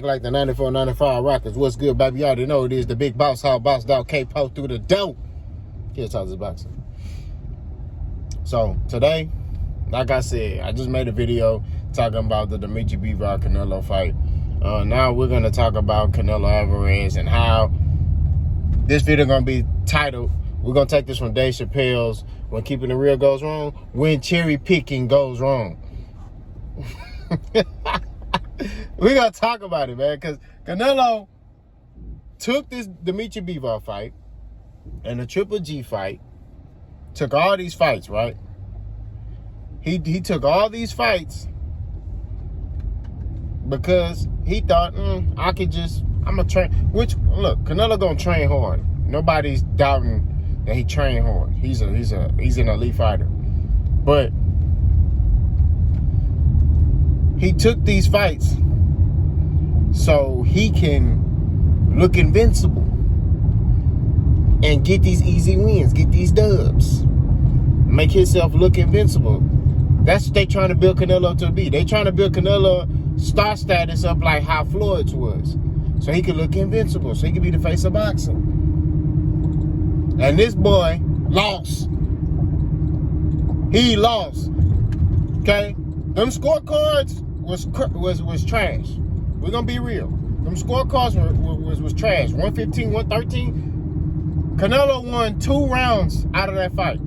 Like the 94-95 Rockets. What's good, baby? You already know it is the big boss. How boss dog K-Po through the dope. Here's how this boxing. So today, like I said, I just made a video talking about the Dimitri Bivol Canelo fight. Now we're gonna talk about Canelo Alvarez and how this video gonna be titled. We're gonna take this from Dave Chappelle's "When Keeping It Real Goes Wrong," when cherry picking goes wrong. We gotta talk about it, man, because Canelo took this Dimitri Bivol fight and the Triple G fight, took all these fights, right? He took all these fights because he thought, I'm gonna train. Which, look, Canelo gonna train hard. Nobody's doubting that he trained hard. He's an elite fighter, but he took these fights so he can look invincible and get these easy wins, get these dubs, make himself look invincible. That's what they trying to build Canelo to be. They trying to build Canelo star status up like how Floyd's was, so he could look invincible, so he could be the face of boxing. And this boy lost. He lost. Okay, them scorecards was trash. We're gonna be real. Them scorecards was trash. 115, 113. Canelo won 2 rounds out of that fight.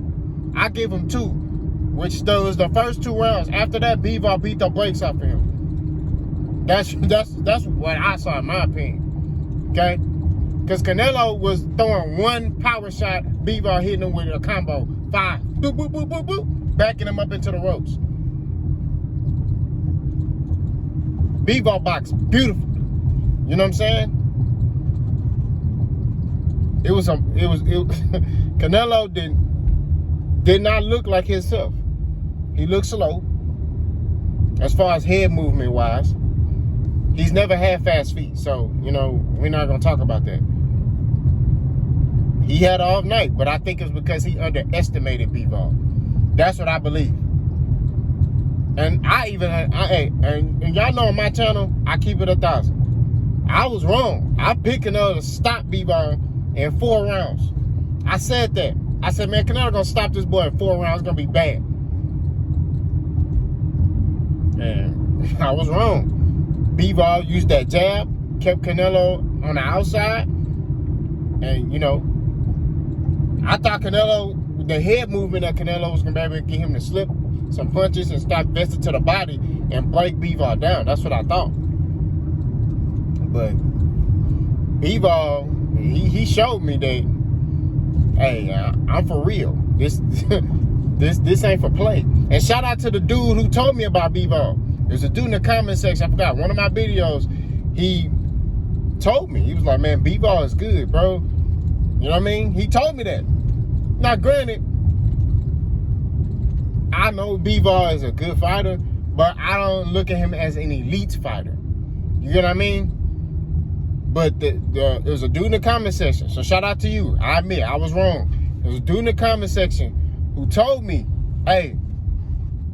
I gave him 2, which was the first 2 rounds. After that, Bivol beat the brakes off of him. That's what I saw, in my opinion. Okay, because Canelo was throwing one power shot, Bivol hitting him with a combo, 5, boop, boop, boop, boop, boop, backing him up into the ropes. Bivol boxed beautiful. You know what I'm saying? Canelo did not look like himself. He looked slow. As far as head movement wise, he's never had fast feet. So, you know, we're not gonna talk about that. He had off night, but I think it's because he underestimated Bivol. That's what I believe. And and y'all know on my channel, I keep it 1,000. I was wrong. I picked Canelo to stop Bivol in 4 rounds. I said that. I said, man, Canelo gonna stop this boy in 4 rounds. It's gonna be bad. And I was wrong. Bivol used that jab, kept Canelo on the outside. And, you know, I thought Canelo, the head movement of Canelo was gonna be able to get him to slip some punches and stop vested to the body and break Bivol down. That's what I thought. But Bivol, he showed me that, hey, I'm for real. This ain't for play. And shout out to the dude who told me about Bivol. There's a dude in the comment section, I forgot, one of my videos, he told me. He was like, man, Bivol is good, bro. You know what I mean? He told me that. Now, granted, I know Bivol is a good fighter, but I don't look at him as an elite fighter. You get what I mean? But there's a dude in the comment section, so shout out to you. I admit, I was wrong. There's a dude in the comment section who told me, hey,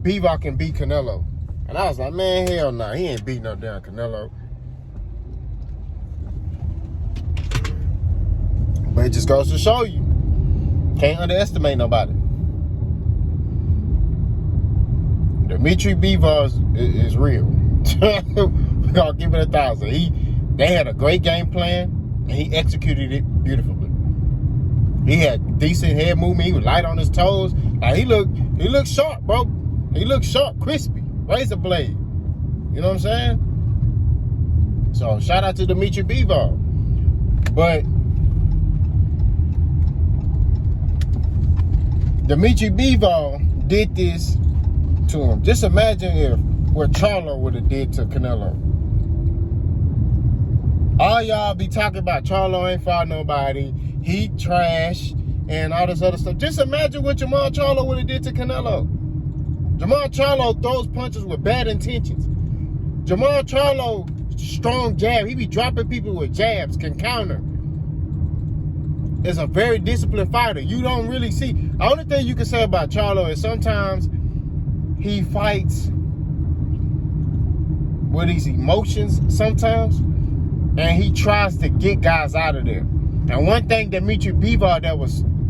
Bivol can beat Canelo. And I was like, man, hell no, he ain't beating no damn Canelo. But it just goes to show you, can't underestimate nobody. Dimitri Bivol is real. We're gonna give it 1,000. They had a great game plan and he executed it beautifully. He had decent head movement. He was light on his toes. Like he looked sharp, bro. He looked sharp, crispy, razor blade. You know what I'm saying? So shout out to Dimitri Bivol. But Dimitri Bivol did this to him. Just imagine if what Charlo would have did to Canelo. All y'all be talking about Charlo ain't fought nobody, he trash, and all this other stuff. Just imagine what Jamal Charlo would have did to Canelo. Jamal Charlo throws punches with bad intentions. Jamal Charlo, strong jab. He be dropping people with jabs, can counter. Is a very disciplined fighter. You don't really see. The only thing you can say about Charlo is sometimes he fights with these emotions sometimes, and he tries to get guys out of there. And one thing that Bivol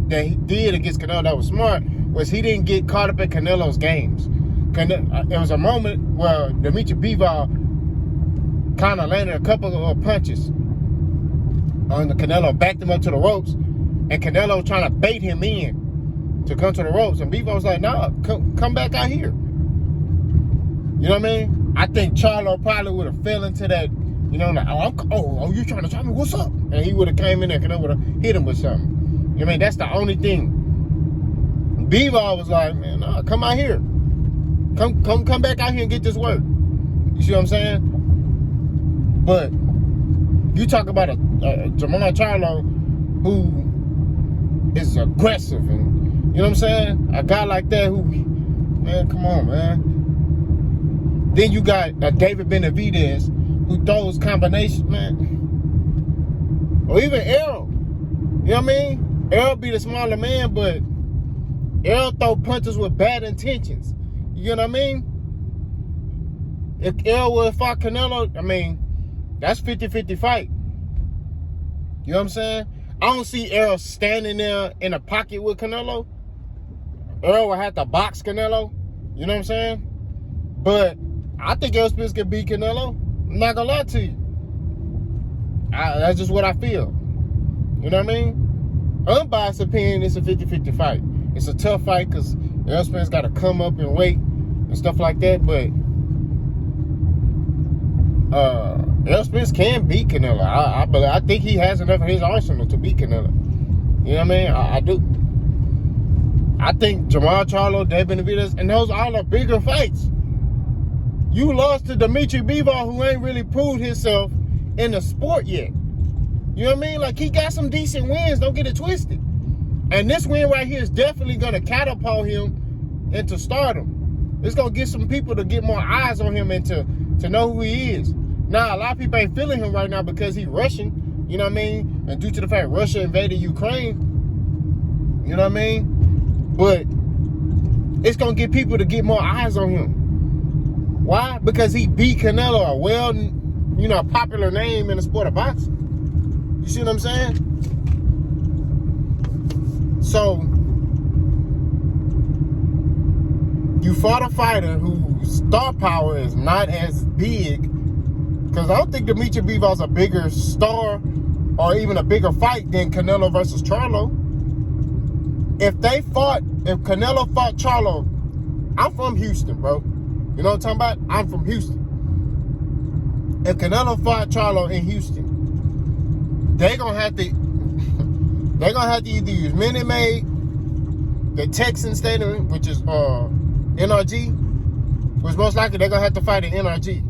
that he did against Canelo that was smart was he didn't get caught up in Canelo's games. There was a moment where Bivol kind of landed a couple of punches on the Canelo, backed him up to the ropes, and Canelo trying to bait him in to come to the ropes, and Bivol was like, "Nah, come back out here." You know what I mean? I think Charlo probably would have fell into that, you know, like, you trying to tell me what's up? And he would have came in there, Canelo would have hit him with something. You know what I mean? That's the only thing. Bivol was like, "Man, nah, come out here. Come back out here and get this work." You see what I'm saying? But you talk about a Charlo who is aggressive, and you know what I'm saying? A guy like that who, man, come on, man. Then you got David Benavidez who throws combinations, man. Or even Errol. You know what I mean? Errol be the smaller man, but Errol throw punches with bad intentions. You know what I mean? If Errol would have fought Canelo, I mean, that's 50-50 fight. You know what I'm saying? I don't see Errol standing there in a pocket with Canelo. Errol would have to box Canelo. You know what I'm saying? But I think Errol Spence can beat Canelo. I'm not gonna lie to you. That's just what I feel. You know what I mean? Unbiased opinion, it's a 50-50 fight. It's a tough fight because Errol Spence got to come up and weight and stuff like that. But Errol Spence can beat Canelo. I think he has enough in his arsenal to beat Canelo. You know what I mean? I do. I think Charlo, David Benavidez, and those are all the bigger fights. You lost to Bivol, who ain't really proved himself in the sport yet. You know what I mean? Like, he got some decent wins. Don't get it twisted. And this win right here is definitely going to catapult him into stardom. It's going to get some people to get more eyes on him and to know who he is. Now, a lot of people ain't feeling him right now because he's Russian. You know what I mean? And due to the fact Russia invaded Ukraine. You know what I mean? But it's going to get people to get more eyes on him. Why? Because he beat Canelo, a popular name in the sport of boxing. You see what I'm saying? So, you fought a fighter whose star power is not as big, because I don't think Bivol's a bigger star or even a bigger fight than Canelo versus Charlo. If Canelo fought Charlo, I'm from Houston, bro. You know what I'm talking about? I'm from Houston. If Canelo fought Charlo in Houston, they're gonna have to either use Minute Maid, the Texan Stadium, which is NRG, which most likely they're gonna have to fight in NRG.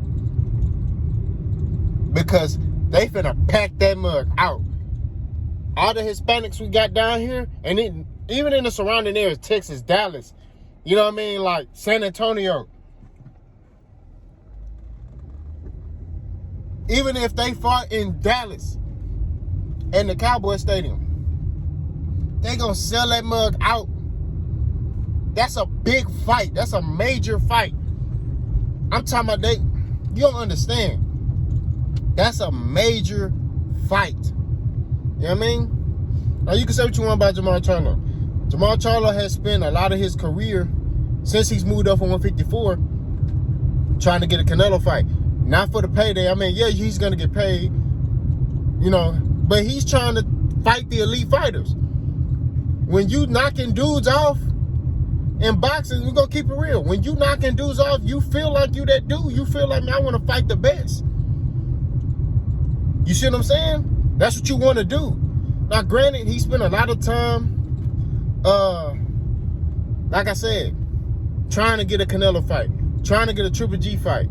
Because they finna pack that mug out. All the Hispanics we got down here, and even in the surrounding areas, Texas, Dallas, you know what I mean, like San Antonio. Even if they fought in Dallas and the Cowboy Stadium, they gonna sell that mug out. That's a big fight. That's a major fight. I'm talking about you don't understand. That's a major fight. You know what I mean? Now you can say what you want about Charlo. Charlo has spent a lot of his career since he's moved up from 154 trying to get a Canelo fight. Not for the payday. I mean, yeah, he's going to get paid, but he's trying to fight the elite fighters. When you knocking dudes off in boxing, we're going to keep it real. When you knocking dudes off, you feel like you that dude. You feel like, man, I want to fight the best. You see what I'm saying? That's what you want to do. Now, granted, he spent a lot of time, like I said, trying to get a Canelo fight, trying to get a Triple G fight.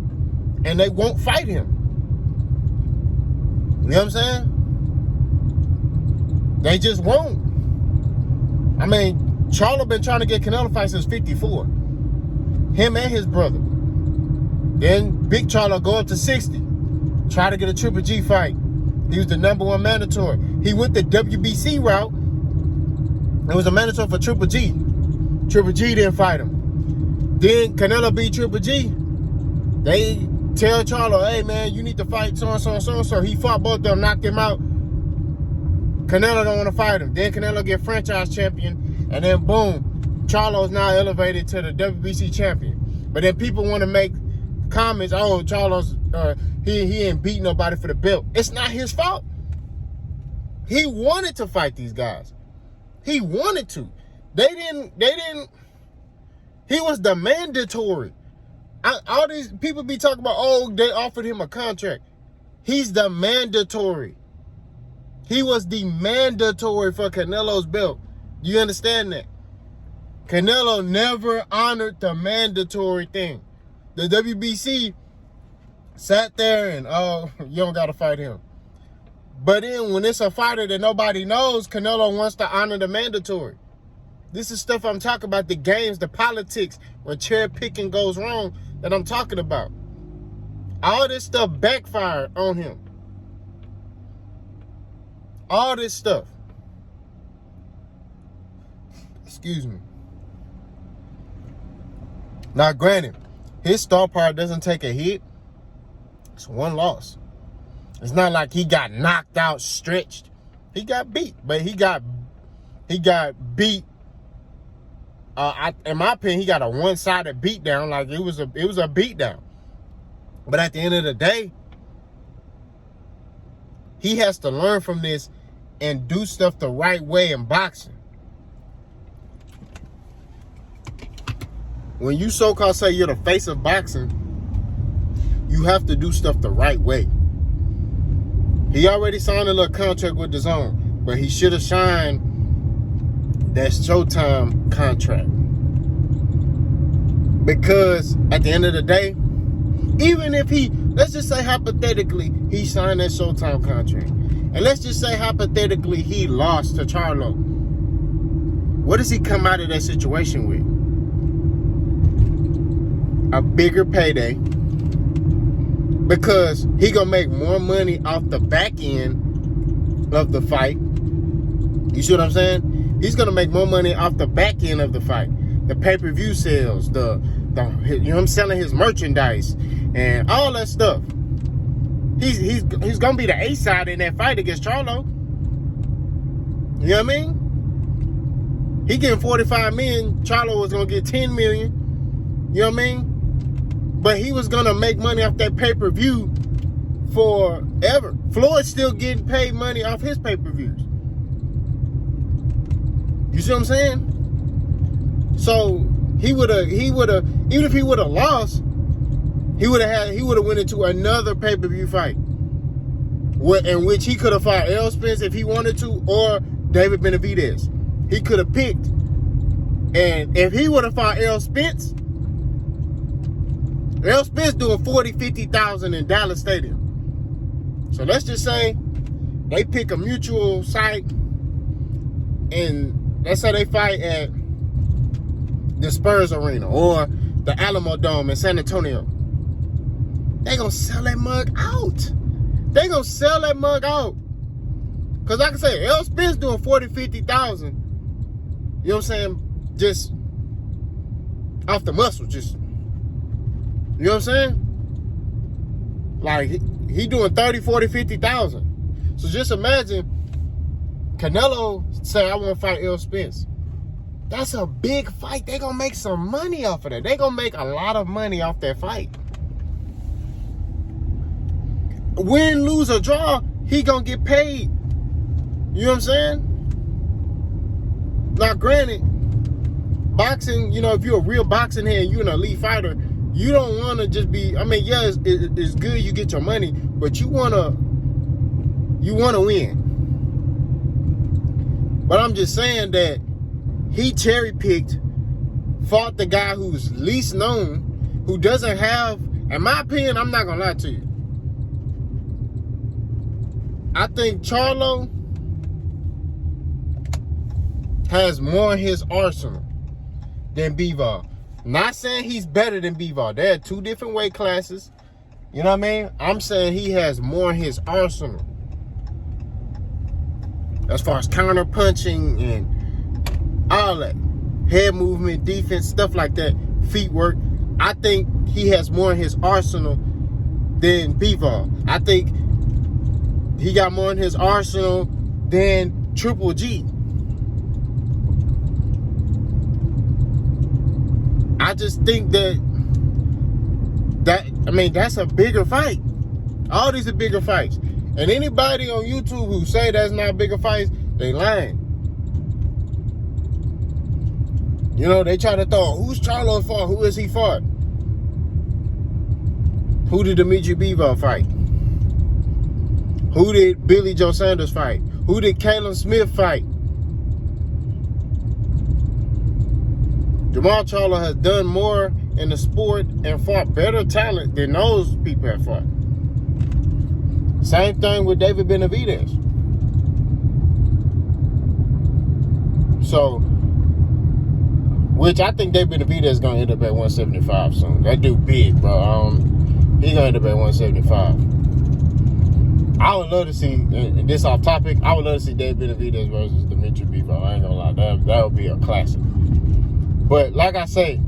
And they won't fight him. You know what I'm saying? They just won't. I mean, Charlo been trying to get Canelo fight since 54. Him and his brother. Then Big Charlo go up to 60. Try to get a Triple G fight. He was the #1 mandatory. He went the WBC route. It was a mandatory for Triple G. Triple G didn't fight him. Then Canelo beat Triple G. They tell Charlo, hey man, you need to fight so-and-so. He fought both of them, knocked him out. Canelo don't want to fight him. Then Canelo get franchise champion, and then boom, Charlo's now elevated to the WBC champion. But then people want to make comments, oh, Charlo's he ain't beat nobody for the belt. It's not his fault. He wanted to fight these guys. He wanted to. They didn't. He was the mandatory. All these people be talking about, oh, they offered him a contract. He's the mandatory. He was the mandatory for Canelo's belt. You understand that? Canelo never honored the mandatory thing. The WBC sat there and, oh, you don't got to fight him. But then when it's a fighter that nobody knows, Canelo wants to honor the mandatory. This is stuff I'm talking about, the games, the politics, when cherry picking goes wrong that I'm talking about. All this stuff backfired on him. All this stuff. Excuse me. Now, granted, his star power doesn't take a hit. It's one loss. It's not like he got knocked out, stretched. He got beat, but he got beat. In my opinion, he got a one-sided beatdown. Like it was a beatdown. But at the end of the day, he has to learn from this and do stuff the right way in boxing. When you so-called say you're the face of boxing, you have to do stuff the right way. He already signed a little contract with DAZN, but he should have signed that Showtime contract. Because at the end of the day, even if let's just say hypothetically, he signed that Showtime contract. And let's just say hypothetically he lost to Charlo. What does he come out of that situation with? A bigger payday. Because he gonna make more money off the back end of the fight. You see what I'm saying? He's gonna make more money off the back end of the fight. The pay-per-view sales, him selling his merchandise and all that stuff. He's gonna be the A side in that fight against Charlo. You know what I mean? He getting 45 million. Charlo was gonna get 10 million. You know what I mean? But he was gonna make money off that pay-per-view forever. Floyd's still getting paid money off his pay-per-views. You see what I'm saying? So he would have, even if he would have lost, he would have went into another pay-per-view fight, in which he could have fought Errol Spence if he wanted to, or David Benavidez. He could have picked. And if he would have fought Errol Spence doing 40, 50,000 in Dallas Stadium. So let's just say they pick a mutual site, and let's say they fight at the Spurs Arena or the Alamo Dome in San Antonio. They gonna sell that mug out. They gonna sell that mug out. Because like I say, Errol Spence doing 40, 50,000. You know what I'm saying? Just off the muscle, just. You know what I'm saying? Like, he doing 30, 40, 50,000. So just imagine Canelo say, I want to fight Errol Spence. That's a big fight. They going to make some money off of that. They going to make a lot of money off that fight. Win, lose, or draw, he going to get paid. You know what I'm saying? Now, granted, boxing, you know, if you're a real boxing head, you're an elite fighter, you don't want to just be, I mean, yeah, it's good you get your money, but you want to win. But I'm just saying that he cherry-picked, fought the guy who's least known, who doesn't have, in my opinion, I'm not going to lie to you. I think Charlo has more in his arsenal than Bivol. Not saying he's better than Bivol. They're two different weight classes. You know what I mean? I'm saying he has more in his arsenal. As far as counter punching and all that. Head movement, defense, stuff like that. Feet work. I think he has more in his arsenal than Bivol. I think he got more in his arsenal than Triple G. I just think that's a bigger fight. All these are bigger fights. And anybody on YouTube who say that's not bigger fights, they lying. You know, they try to throw, who's Charlo fought? Who has he fought? Who did Dimitri Bivol fight? Who did Billy Joe Sanders fight? Who did Caleb Smith fight? Jamal Charlo has done more in the sport and fought better talent than those people have fought. Same thing with David Benavidez. So, which I think David Benavidez is going to end up at 175 soon. That dude big, bro. He's going to end up at 175. I would love to see, and this off topic, I would love to see David Benavidez versus Dimitri Bivol. I ain't going to lie. That would be a classic. But like I say,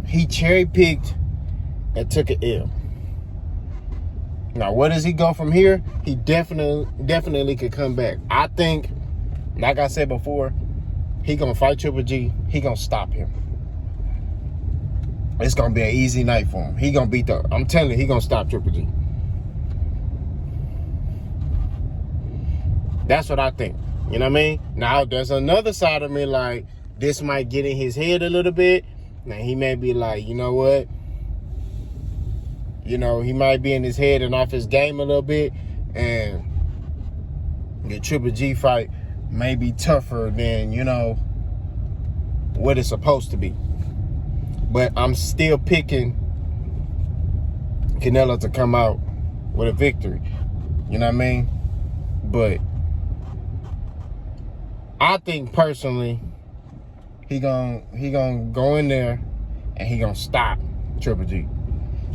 he cherry-picked and took an L. Now, where does he go from here? He definitely could come back. I think, like I said before, he going to fight Triple G. He going to stop him. It's going to be an easy night for him. He going to beat I'm telling you, he going to stop Triple G. That's what I think. You know what I mean? Now, there's another side of me like, this might get in his head a little bit. Now, he may be like, you know what? You know, he might be in his head and off his game a little bit. And the Triple G fight may be tougher than, you know, what it's supposed to be. But I'm still picking Canelo to come out with a victory. You know what I mean? But I think personally, he gonna go in there and he gonna stop Triple G.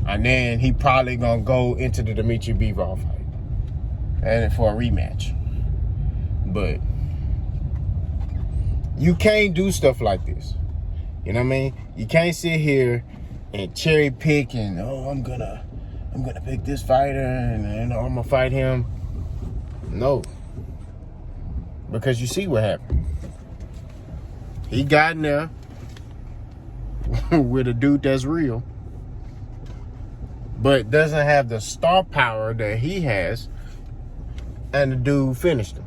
And then he probably gonna go into the Dimitri Bivol fight. And for a rematch. But you can't do stuff like this. You know what I mean? You can't sit here and cherry pick and I'm gonna pick this fighter and I'm gonna fight him. No. Because you see what happened. He got in there with a dude that's real, but doesn't have the star power that he has, and the dude finished him.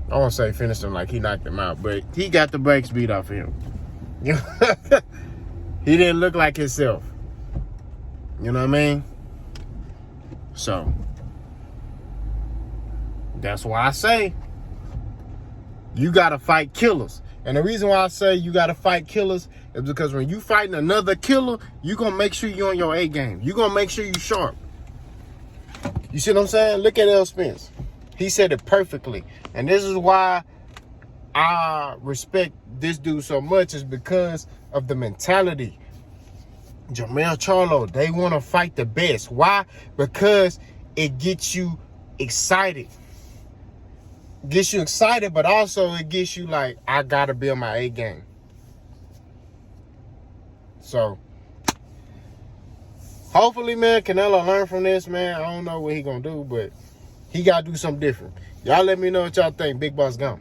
I won't say finished him like he knocked him out, but he got the brakes beat off him. He didn't look like himself. You know what I mean? So, that's why I say you got to fight killers. And the reason why I say you got to fight killers is because when you fighting another killer, you're going to make sure you're on your A game. You're going to make sure you're sharp. You see what I'm saying? Look at L. Spence. He said it perfectly. And this is why I respect this dude so much, is because of the mentality. Jermell Charlo, they want to fight the best. Why? Because it gets you excited. Gets you excited, but also it gets you like, I gotta build my A game. So, hopefully, man, Canelo learn from this, man. I don't know what he gonna do, but he gotta do something different. Y'all let me know what y'all think. Big Boss gone.